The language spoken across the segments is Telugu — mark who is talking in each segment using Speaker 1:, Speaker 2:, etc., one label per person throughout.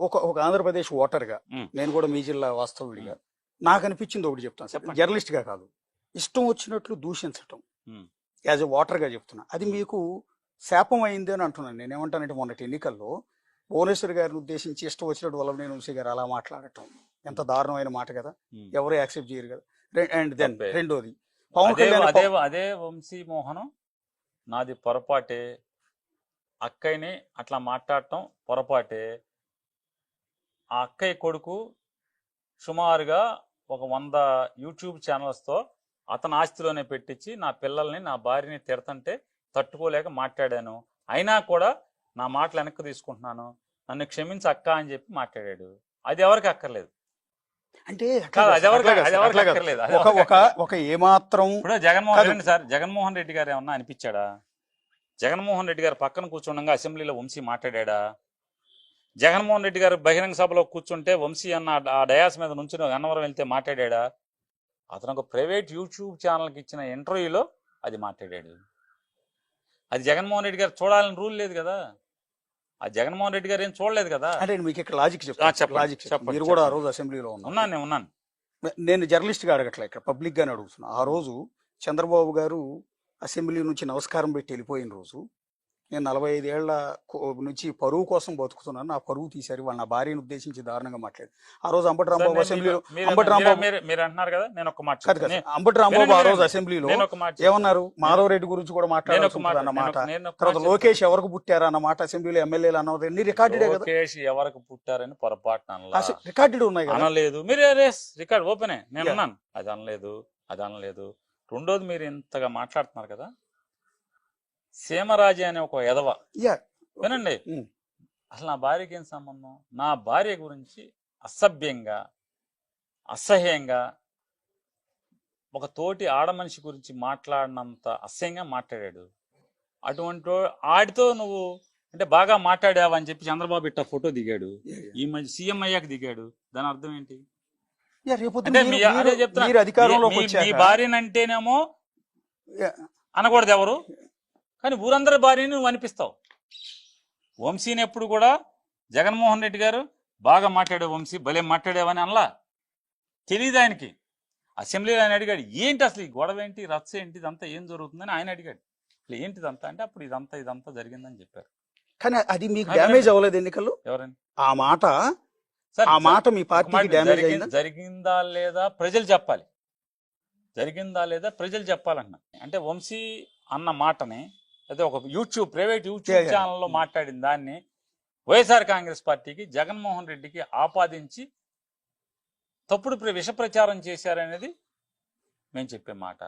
Speaker 1: ఒక ఆంధ్రప్రదేశ్ ఓటర్గా నేను కూడా మీ జిల్లా వాస్తవుడిగా నాకు అనిపించింది ఒకటి చెప్తాను సార్, జర్నలిస్ట్గా కాదు, ఇష్టం వచ్చినట్లు దూషించటం యాజ్ ఎ ఓటర్గా చెప్తున్నా, అది మీకు శాపం అయింది అని అంటున్నాను. నేను ఏమంటానంటే మొన్నటి ఎన్నికల్లో భువనేశ్వర్ గారిని ఉద్దేశించి ఇష్టం వచ్చినట్టు వల్లభనేని వంశీ గారు అలా మాట్లాడటం ఎంత దారుణమైన మాట కదా, ఎవరు యాక్సెప్ట్ చేయరు కదా. అండ్ దెన్ రెండోది పవన్ కళ్యాణ్
Speaker 2: అదే వంశీ మోహనం నాది పొరపాటే, అక్కయ్యని అట్లా మాట్లాడటం పొరపాటే. ఆ అక్కయ్య కొడుకు సుమారుగా ఒక 100 యూట్యూబ్ ఛానల్స్తో అతని ఆస్తిలోనే పెట్టించి నా పిల్లల్ని నా భార్యని తిడతంటే తట్టుకోలేక మాట్లాడాను, అయినా కూడా నా మాటలు వెనక్కి తీసుకుంటున్నాను, నన్ను క్షమించి అక్క అని చెప్పి మాట్లాడాడు. అది ఎవరికి అక్కర్లేదు.
Speaker 1: అంటే
Speaker 2: ఒక ఏమాత్రం ఇప్పుడు జగన్మోహన్ రెడ్డి గారు ఏమన్నా అనిపించాడా? జగన్మోహన్ రెడ్డి గారు పక్కన కూర్చుండగా అసెంబ్లీలో వంశీ మాట్లాడా? జగన్మోహన్ రెడ్డి గారు బహిరంగ సభలో కూర్చుంటే వంశీ అన్న ఆ డయాస్ మీద నుంచి అన్నవరం వెళ్తే మాట్లాడా? అతను ఒక ప్రైవేట్ యూట్యూబ్ ఛానల్కి ఇచ్చిన ఇంటర్వ్యూలో అది మాట్లాడాడు. అది జగన్మోహన్ రెడ్డి గారు చూడాలని రూల్ లేదు కదా, ఆ జగన్మోహన్ రెడ్డి గారు ఏం చూడలేదు కదా.
Speaker 1: అంటే మీకు ఇక్కడ లాజిక్ చెప్పండి. మీరు కూడా ఆ రోజు అసెంబ్లీలో
Speaker 2: ఉన్నాను.
Speaker 1: నేను జర్నలిస్ట్గా అడగట్లే, ఇక్కడ పబ్లిక్ గానే అడుగుతున్నా. ఆ రోజు చంద్రబాబు గారు అసెంబ్లీ నుంచి నమస్కారం పెట్టి వెళ్ళిపోయిన రోజు, నేను 45 ఏళ్ల నుంచి పరువు కోసం బతుకుతున్నాను, నా పరువు తీశారు వాళ్ళు, నా భార్యను ఉద్దేశించి దారుణంగా మాట్లాడారు. ఆ రోజు అంబటి రాంబాబు అసెంబ్లీలో
Speaker 2: మీరు అంటున్నారు కదా, నేను ఒక మాట
Speaker 1: అంబటి రాంబాబు ఆ రోజు అసెంబ్లీలో ఏమన్నారు, మాధవ్ రెడ్డి గురించి కూడా మాట్లాడారు అన్నమాట. తర్వాత లోకేష్ ఎవరికి పుట్టారు అన్నమాట అసెంబ్లీలో ఎమ్మెల్యేలు అన్నది రికార్డెడ్ కదా.
Speaker 2: లోకేష్ ఎవరికి పుట్టారని పొరపాటు
Speaker 1: రికార్డెడ్ ఉన్నాయి కదా.
Speaker 2: అనలేదు మీరు, రికార్డ్ ఓపెనే, నేను అన్నాను అది అనలేదు. రెండోది మీరు ఇంతగా మాట్లాడుతున్నారు కదా, సీమరాజు అనే ఒక ఎదవ, వినండి, అసలు నా భార్యకి ఏం సంబంధం? నా భార్య గురించి అసభ్యంగా అసహ్యంగా ఒక తోటి ఆడమనిషి గురించి మాట్లాడినంత అసహ్యంగా మాట్లాడాడు. అటువంటి ఆడితో నువ్వు అంటే బాగా మాట్లాడావని చెప్పి చంద్రబాబు ఇట్ట ఫోటో దిగాడు, ఈ మధ్య సీఎం అయ్యాక దిగాడు. దాని అర్థం ఏంటి? అంటే మీ భార్యనంటేనేమో అనకూడదు ఎవరు, కానీ ఊరందరి భార్యని నువ్వు అనిపిస్తావు. వంశీని ఎప్పుడు కూడా జగన్మోహన్ రెడ్డి గారు బాగా మాట్లాడావు వంశీ, భలే మాట్లాడావని అనలా. తెలియదు ఆయనకి. అసెంబ్లీలో ఆయన అడిగాడు, ఏంటి అసలు ఈ గొడవ ఏంటి, రచ్చ ఏంటి, ఇదంతా ఏం జరుగుతుందని ఆయన అడిగాడు. ఏంటిదంతా అంటే అప్పుడు ఇదంతా జరిగిందని చెప్పారు.
Speaker 1: కానీ అది మీకు డ్యామేజ్ అవ్వలేదు ఎన్నికల్లో?
Speaker 2: ఎవరండి
Speaker 1: ఆ మాట మీ పార్టీకి డ్యామేజ్ అయిందా?
Speaker 2: జరిగిందా లేదా ప్రజలు చెప్పాలి, చెప్పాలన్నా. అంటే వంశీ అన్న మాటని అదే ఒక ప్రైవేట్ యూట్యూబ్ ఛానల్లో మాట్లాడిన దాన్ని వైఎస్ఆర్ కాంగ్రెస్ పార్టీకి జగన్మోహన్ రెడ్డికి ఆపాదించి తప్పుడు విష ప్రచారం చేశారనేది మేము చెప్పే మాట.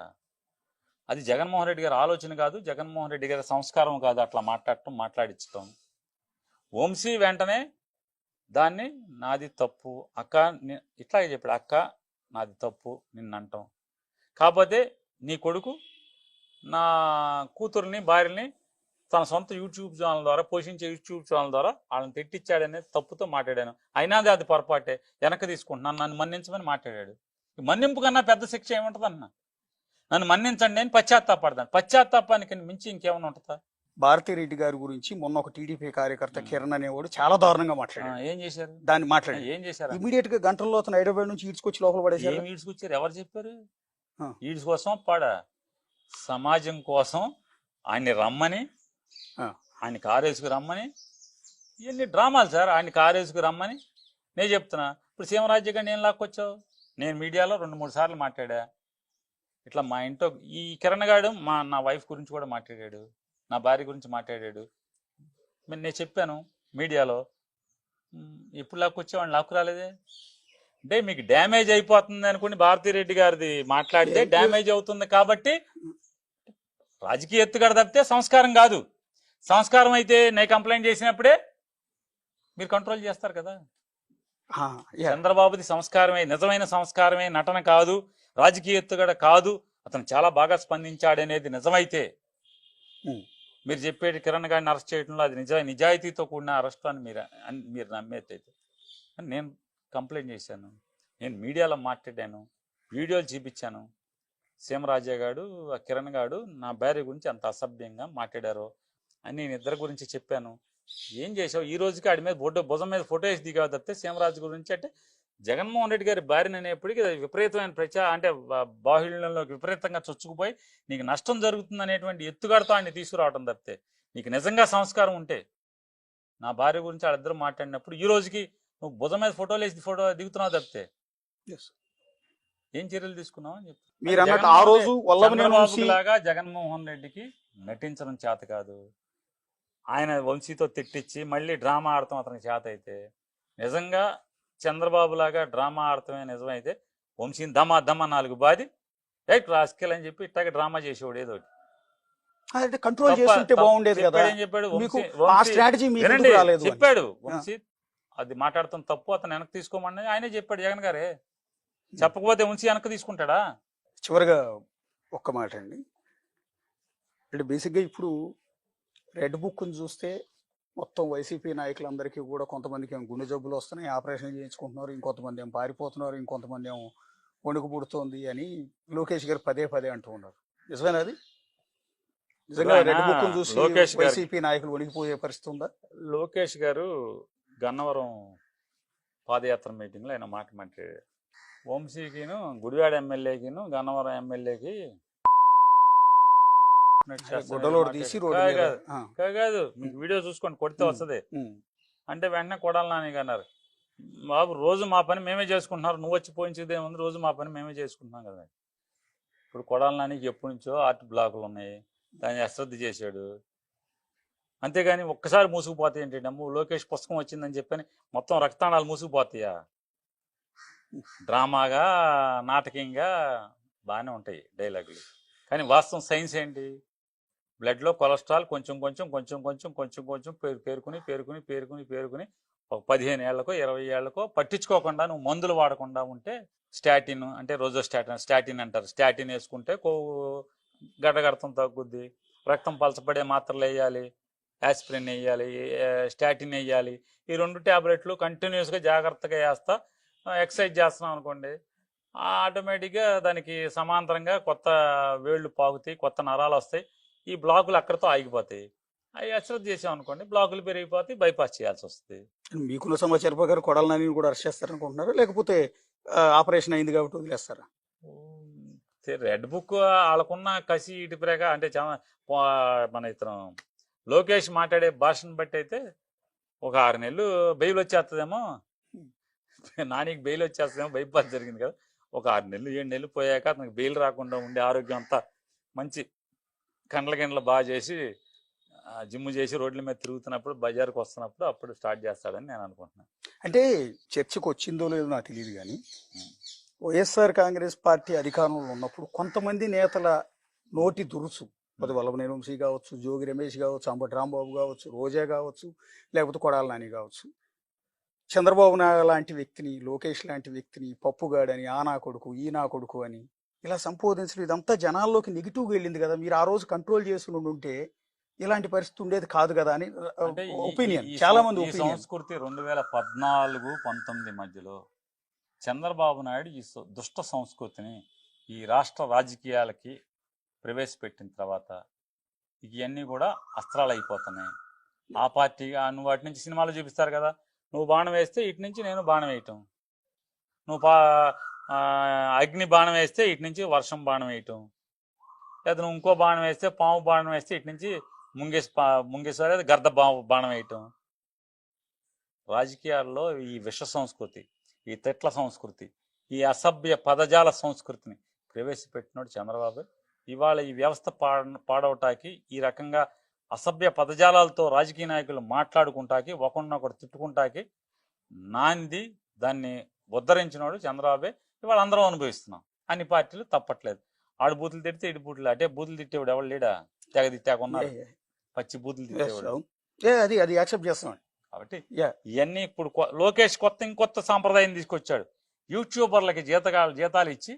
Speaker 2: అది జగన్మోహన్ రెడ్డి గారి ఆలోచన కాదు, జగన్మోహన్ రెడ్డి గారి సంస్కారం కాదు అట్లా మాట్లాడించటం. వంశీ వెంటనే దాన్ని నాది తప్పు అక్క, ఇట్లాగే చెప్పాడు, అక్క నాది తప్పు నిన్నంటాం, కాకపోతే నీ కొడుకు నా కూతుర్ని భార్యని తన సొంత యూట్యూబ్ ఛానల్ ద్వారా పోషించే యూట్యూబ్ ఛానల్ ద్వారా వాళ్ళని తిట్టించాడనే తప్పుతో మాట్లాడాను, అయినా అది పొరపాటే, వెనక్కి తీసుకుంటున్నాను, నన్ను మన్నించమని మాట్లాడాడు. మన్నింపు కన్నా పెద్ద శిక్ష ఏముంటుంది అన్న? నన్ను మన్నించండి అని పశ్చాత్తాపడతాను. పశ్చాత్తాపానికి మించి ఇంకేమైనా ఉంటుందా?
Speaker 1: భారతిరెడ్డి గారి గురించి మొన్న ఒక టీడీపీ కార్యకర్త కిరణ్ అనేవాడు చాలా దారుణంగా మాట్లాడారు.
Speaker 2: ఏం చేశారు?
Speaker 1: దాన్ని మాట్లాడి ఏం చేశారు? ఇమీడియట్ గా గంటల్లో అతను హైదరాబాద్ నుంచి ఈడ్చుకొచ్చి లోపల పడేశారు.
Speaker 2: ఏం ఈడ్చుకొచ్చారు? ఎవరు చెప్పారు? ఈడ్స్ కోసం పాడా, సమాజం కోసం ఆయన్ని రమ్మని, ఆయన కారేసుకు రమ్మని, ఇవన్నీ డ్రామాలు సార్. ఆయన కారేసుకు రమ్మని నేను చెప్తున్నా. ఇప్పుడు సీమరాజ్య గారిని ఏం లాక్కొచ్చావు? నేను మీడియాలో 2-3 సార్లు మాట్లాడా. ఇట్లా మా ఇంట్లో ఈ కిరణ్ గాడు నా వైఫ్ గురించి కూడా మాట్లాడాడు, నా భార్య గురించి మాట్లాడాడు. నేను చెప్పాను మీడియాలో, ఎప్పుడు లాక్కొచ్చావాడిని లాక్కు రాలేదే. అంటే మీకు డ్యామేజ్ అయిపోతుంది అనుకుని భారతిరెడ్డి గారిది మాట్లాడితే డ్యామేజ్ అవుతుంది కాబట్టి రాజకీయ ఎత్తుగడ తప్పితే సంస్కారం కాదు. సంస్కారం అయితే నేను కంప్లైంట్ చేసినప్పుడే మీరు కంట్రోల్ చేస్తారు కదా. చంద్రబాబుది సంస్కారమే, నిజమైన సంస్కారమే, నటన కాదు, రాజకీయ ఎత్తుగడ కాదు, అతను చాలా బాగా స్పందించాడనేది నిజమైతే, మీరు చెప్పేది కిరణ్ గారిని అరెస్ట్ చేయడంలో అది నిజాయితీతో కూడిన అరెస్ట్ అని మీరు నమ్మేదైతే, నేను కంప్లైంట్ చేశాను, నేను మీడియాలో మాట్లాడాను, వీడియోలు చూపించాను. సీమరాజయ్య గారు కిరణ్ గారు నా భార్య గురించి అంత అసభ్యంగా మాట్లాడారో అని నేను ఇద్దరి గురించి చెప్పాను. ఏం చేసావు ఈ రోజుకి ఆడి మీద భుజం మీద ఫోటో వేసి దిగావు తప్పితే సీమరాజు గురించి అంటే జగన్మోహన్ రెడ్డి గారి భార్యను అనేప్పటికీ అది విపరీతమైన అంటే బాహుళ్యంలోకి విపరీతంగా చొచ్చుకుపోయి నీకు నష్టం జరుగుతుంది అనేటువంటి ఎత్తుగడతో ఆయన తీసుకురావడం తప్పితే నీకు నిజంగా సంస్కారం ఉంటే నా భార్య గురించి వాళ్ళిద్దరూ మాట్లాడినప్పుడు ఈ రోజుకి నువ్వు భుజం మీద ఫోటోలు వేసి ఫోటో దిగుతున్నావు తప్పితే ఏం చర్యలు తీసుకున్నావు అని చెప్పి
Speaker 1: మీరు అన్నట్టు ఆ రోజు
Speaker 2: లాగా జగన్మోహన్ రెడ్డికి నటించడం చేత కాదు, ఆయన వంశీతో తిట్టించి మళ్ళీ డ్రామా ఆడటం అతనికి చేత అయితే, నిజంగా చంద్రబాబు లాగా డ్రామా ఆడటమే నిజమైతే వంశీని దమా 4 బాది రైట్ రాసుకెళ్ళి అని చెప్పి ఇట్లాగే డ్రామా చేసేవాడు ఏదో
Speaker 1: కంట్రోల్ చేస్తుంటే బాగుండేది కదా.
Speaker 2: ఏం చెప్పాడు చెప్పాడు వంశీ అది మాట్లాడటం తప్పు, అతను వెనక్కి తీసుకోమని ఆయనే చెప్పాడు జగన్ గారే. చెప్పకపోతే వంశీ వెనక్కి తీసుకుంటాడా?
Speaker 1: చివరిగా ఒక్క మాట అండి, అంటే బేసిక్గా ఇప్పుడు రెడ్ బుక్ని చూస్తే మొత్తం వైసీపీ నాయకులందరికీ కూడా కొంతమందికి ఏమో గుండె జబ్బులు వస్తున్నాయి, ఆపరేషన్ చేయించుకుంటున్నారు, ఇంకొంతమంది ఏమో పారిపోతున్నారు, ఇంకొంతమంది ఏమో వణుకు పుడుతోంది అని లోకేష్ గారు పదే అంటూ ఉన్నారు. నిజమేనా అది? నిజంగా రెడ్ బుక్ని చూసి వైసీపీ నాయకులు వణికిపోయే పరిస్థితి ఉందా?
Speaker 2: లోకేష్ గారు గన్నవరం పాదయాత్ర మీటింగ్లో ఆయన మాట మాట్లాడారు. వంశీకిను గుడివాడ ఎమ్మెల్యేకిను గన్నవరం ఎమ్మెల్యేకి కాదు, మీకు వీడియో చూసుకోండి కొడితే వస్తుంది అంటే వెంటనే కొడాలి నాని అన్నారు. బాబు రోజు మా పని మేమే చేసుకుంటున్నారు, నువ్వు వచ్చి పోయించేదేముంది, రోజు మా పని మేమే చేసుకుంటున్నాం కదా. ఇప్పుడు కొడాలి నానికి ఎప్పటి నుంచో ఆర్ట్ బ్లాకులు ఉన్నాయి, దాన్ని అశ్రద్ధ చేశాడు. అంతేగాని ఒక్కసారి మూసుకుపోతాయి ఏంటంటే అమ్మ లోకేష్ పుస్తకం వచ్చిందని చెప్పని మొత్తం రక్తాణాలు మూసుకుపోతాయా? డ్రామాగా నాటకంగా బాగానే ఉంటాయి డైలాగులు, కానీ వాస్తవం సైన్స్ ఏంటి? బ్లడ్లో కొలెస్ట్రాల్ కొంచెం పేరుకుని ఒక 15 ఏళ్లకో 20 ఏళ్లకో పట్టించుకోకుండా నువ్వు మందులు వాడకుండా ఉంటే స్టాటిన్ అంటే స్టాటిన్ అంటారు, స్టాటిన్ వేసుకుంటే కొవ్వు గడ్డగడతం తగ్గుద్ది, రక్తం పలచబడే మాత్రలు వేయాలి, యాస్పిరిన్ వేయాలి, స్టాటిన్ వేయాలి, ఈ 2 ట్యాబ్లెట్లు కంటిన్యూస్గా జాగ్రత్తగా వేస్తా ఎక్సర్సైజ్ చేస్తున్నాం అనుకోండి, ఆటోమేటిక్గా దానికి సమాంతరంగా కొత్త వేళ్ళు పాగుతాయి, కొత్త నరాలు వస్తాయి, ఈ బ్లాకులు అక్కడితో ఆగిపోతాయి. అవి అశ్రద్ధ చేసాం అనుకోండి బ్లాకులు పెరిగిపోతే బైపాస్ చేయాల్సి వస్తుంది.
Speaker 1: మీకున్న సమాచారం ప్రకారం కొడాలి నాని కూడా అరెస్ట్ చేస్తారనుకుంటున్నారు, లేకపోతే ఆపరేషన్ అయింది కాబట్టి వదిలేస్తారా?
Speaker 2: రెడ్ బుక్ వాళ్ళకున్న కసి ఇటు ప్రకారం అంటే మన ఇతను లోకేష్ మాట్లాడే భాషను బట్టి అయితే ఒక 6 నెలలు బెయిల్ వచ్చేస్తుందేమో, నానికి బెయిల్ వచ్చేస్తుందేమో, బైపాస్ జరిగింది కదా, ఒక 6 నెలలు 7 నెలలు పోయాక అతనికి బెయిల్ రాకుండా ఉండే ఆరోగ్యం అంతా మంచి కండ్ల బాగా చేసి జిమ్ చేసి రోడ్ల మీద తిరుగుతున్నప్పుడు బజార్కి వస్తున్నప్పుడు అప్పుడు స్టార్ట్ చేస్తాడని నేను అనుకుంటున్నాను.
Speaker 1: అంటే చర్చకు వచ్చిందో లేదో నాకు తెలియదు, కానీ వైఎస్ఆర్ కాంగ్రెస్ పార్టీ అధికారంలో ఉన్నప్పుడు కొంతమంది నేతల నోటి దురుసు, అది వల్లభనేని వంశీ కావచ్చు, జోగి రమేష్ కావచ్చు, అంబటి రాంబాబు కావచ్చు, రోజా కావచ్చు, లేకపోతే కొడాలి నాని కావచ్చు, చంద్రబాబు నాయుడు లాంటి వ్యక్తిని, లోకేష్ లాంటి వ్యక్తిని పప్పుగాడని, ఆ నా కొడుకు ఈ నా కొడుకు అని ఇలా సంబోధించడం, ఇదంతా జనాల్లోకి నెగిటివ్గా వెళ్ళింది కదా. మీరు ఆ రోజు కంట్రోల్ చేసుకుని ఉంటే ఇలాంటి పరిస్థితి ఉండేది కాదు కదా అని ఒపీనియన్, చాలా మంది ఒపీనియన్.
Speaker 2: సంస్కృతి 2014-19 మధ్యలో చంద్రబాబు నాయుడు ఈ దుష్ట సంస్కృతిని ఈ రాష్ట్ర రాజకీయాలకి ప్రవేశపెట్టిన తర్వాత ఇవన్నీ కూడా అస్త్రాలు అయిపోతున్నాయి. ఆ పార్టీగా నువ్వు వాటి నుంచి సినిమాలు చూపిస్తారు కదా, నువ్వు బాణం వేస్తే ఇటు నుంచి నేను బాణం వేయటం, నువ్వు అగ్ని బాణం వేస్తే ఇటు నుంచి వర్షం బాణం వేయటం, లేదా నువ్వు ఇంకో బాణం వేస్తే పాము బాణం వేస్తే ఇటు నుంచి ముంగేశ్వర గర్ద బాణం వేయటం. రాజకీయాల్లో ఈ విష సంస్కృతి, ఈ తిట్ల సంస్కృతి, ఈ అసభ్య పదజాల సంస్కృతిని ప్రవేశపెట్టినోడు చంద్రబాబు. ఇవాళ ఈ వ్యవస్థ పాడవటానికి, ఈ రకంగా అసభ్య పదజాలాలతో రాజకీయ నాయకులు మాట్లాడుకుంటాకి, ఒకరినొకరు తిట్టుకుంటాకి నాంది దాన్ని ఉద్ధరించినోడు చంద్రబాబే. ఇవాళ అందరం అనుభవిస్తున్నాం, అన్ని పార్టీలు తప్పట్లేదు. ఆడు బూతులు తిడితే ఇటు బూతులు, అంటే బూతులు తిట్టేవాడు ఎవరు లేడా? తెగ తిట్టాకున్నారు, పచ్చి బూతులు తిట్టేవాడు.
Speaker 1: అది యాక్సెప్ట్ చేస్తున్నాం.
Speaker 2: కాబట్టి ఇవన్నీ ఇప్పుడు లోకేష్ ఇంకొత్త సాంప్రదాయం తీసుకొచ్చాడు. యూట్యూబర్లకి జీతాలు ఇచ్చి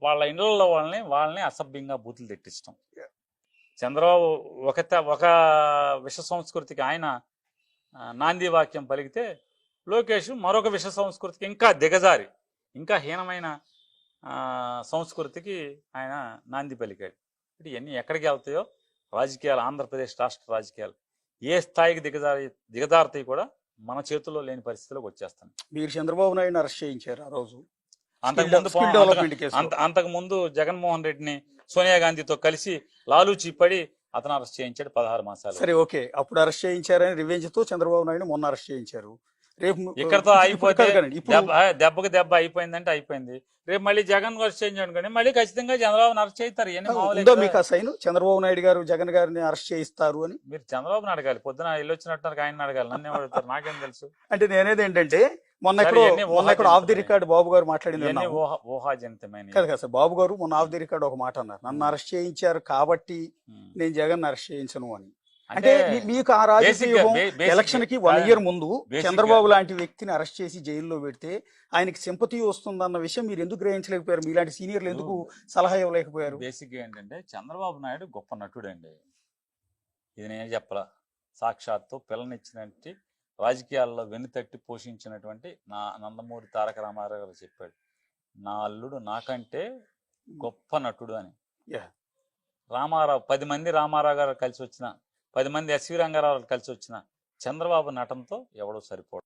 Speaker 2: వాళ్ళ ఇండ్లలో వాళ్ళని అసభ్యంగా బూతులు తిట్టించడం. చంద్రబాబు ఒక విష సంస్కృతికి ఆయన నాంది వాక్యం పలికితే, లోకేష్ మరొక విష సంస్కృతికి ఇంకా దిగజారి ఇంకా హీనమైన సంస్కృతికి ఆయన నాంది పలికాడు. ఇవన్నీ ఎక్కడికి వెళ్తాయో రాజకీయాలు, ఆంధ్రప్రదేశ్ రాష్ట్ర రాజకీయాలు ఏ స్థాయికి దిగజారుతాయి కూడా మన చేతుల్లో లేని పరిస్థితిలోకి వచ్చేస్తాను.
Speaker 1: మీరు చంద్రబాబు నాయుడు అరెస్ట్ చేయించారు ఆ రోజు
Speaker 2: అంతకు ముందు జగన్మోహన్ రెడ్డిని సోనియా గాంధీతో కలిసి లాలూచి పడి అతను అరెస్ట్ చేయించాడు 16 మాసాలు.
Speaker 1: సరే, ఓకే, అప్పుడు అరెస్ట్ చేయించారని రివెంజ్ తో చంద్రబాబు నాయుడు మొన్న అరెస్ట్ చేయించారు. రేపు
Speaker 2: ఇక్కడతో అయిపోతే దెబ్బకి దెబ్బ అయిపోయిందంటే అయిపోయింది. రేపు మళ్ళీ జగన్ అరెస్ట్ చేయించాడు కానీ ఖచ్చితంగా చంద్రబాబు అరెస్ట్ చేస్తారు.
Speaker 1: మీకు ఆ సైన్ చంద్రబాబు నాయుడు గారు జగన్ గారిని అరెస్ట్ చేయిస్తారు అని
Speaker 2: మీరు చంద్రబాబుని అడగాలి. పొద్దున ఇల్లు వచ్చినట్టు ఆయన అడగాలి, నన్ను అడుగుతారు, నాకేం తెలుసు.
Speaker 1: అంటే నేనేది ఏంటంటే మొన్న ఎక్కడో ఆఫ్ ది రికార్డ్ బాబు గారు మాట్లాడింది
Speaker 2: ఊహాజనితమైన
Speaker 1: కదా సార్. బాబు గారు మొన్న ఆఫ్ ది రికార్డ్ ఒక మాట అన్నారు, నన్ను అరెస్ట్ చేయించారు కాబట్టి నేను జగన్ అరెస్ట్ చేయించను అని. అంటే మీకు ఆ రాజకీయం ఎలక్షన్ కి 1 year ముందు చంద్రబాబు లాంటి వ్యక్తిని అరెస్ట్ చేసి జైల్లో పెడితే ఆయనకి సింపతి వస్తుందన్న విషయం మీరు ఎందుకు గ్రహించలేకపోయారు? మీలాంటి సీనియర్లు ఎందుకు సలహా ఇవ్వలేకపోయారు?
Speaker 2: బేసిక్ గా ఏంటంటే చంద్రబాబు నాయుడు గొప్ప నటుడు అండి. ఇది నేను చెప్పలా, సాక్షాత్తు పిల్లనిచ్చినట్టు రాజకీయాల్లో వెన్నుతట్టి పోషించినటువంటి నా నందమూరి తారక రామారావు గారు చెప్పాడు, నా అల్లుడు నాకంటే గొప్ప నటుడు అని. రామారావు 10 మంది రామారావు గారు కలిసి వచ్చిన, 10 మంది ఎస్వి రంగారావు కలిసి వచ్చిన చంద్రబాబు నటనతో ఎవడో సరిపోడు.